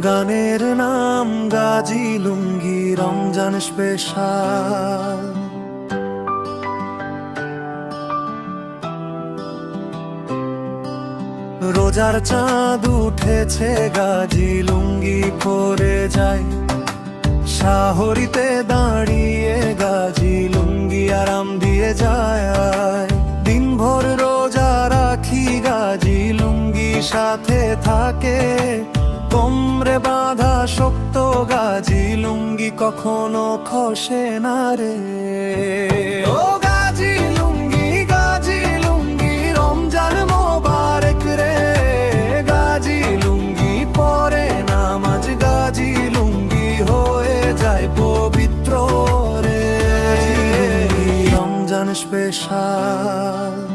গানের নাম গাজী লুঙ্গি, রমজান স্পেশাল। রোজার চাঁদ উঠেছে, গাজী লুঙ্গি পরে যায়, শাহরিতে দাঁড়িয়ে গাজী লুঙ্গি আরাম দিয়ে যায়। দিনভর রোজা রাখি, গাজী লুঙ্গি সাথে থাকে, কোমরে বাঁধা শক্ত গাজী লুঙ্গি কখনো খসে না রে। ও গাজী লুঙ্গি, গাজী লুঙ্গি, রমজান মোবারক রে। গাজী লুঙ্গি পরে নামাজ, গাজী লুঙ্গি হয়ে যায় পবিত্র রে। রমজান স্পেশাল।